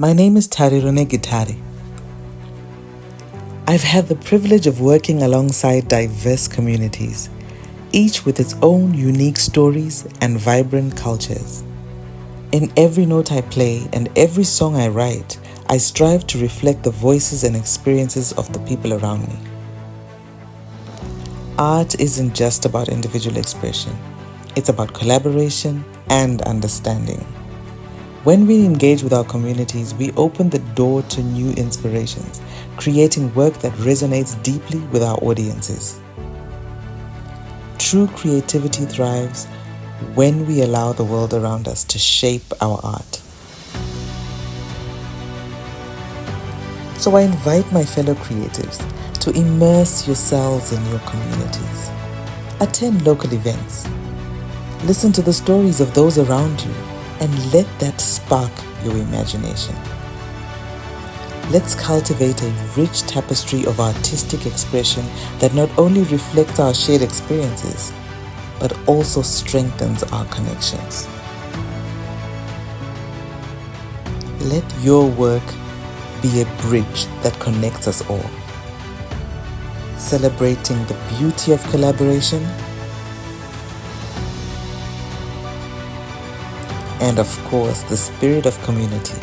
My name is Tariro neGitare. I've had the privilege of working alongside diverse communities, each with its own unique stories and vibrant cultures. In every note I play and every song I write, I strive to reflect the voices and experiences of the people around me. Art isn't just about individual expression. It's about collaboration and understanding. When we engage with our communities, we open the door to new inspirations, creating work that resonates deeply with our audiences. True creativity thrives when we allow the world around us to shape our art. So I invite my fellow creatives to immerse yourselves in your communities. Attend local events. Listen to the stories of those around you and let that spark your imagination. Let's cultivate a rich tapestry of artistic expression that not only reflects our shared experiences, but also strengthens our connections. Let your work be a bridge that connects us all, celebrating the beauty of collaboration and, of course, the spirit of community.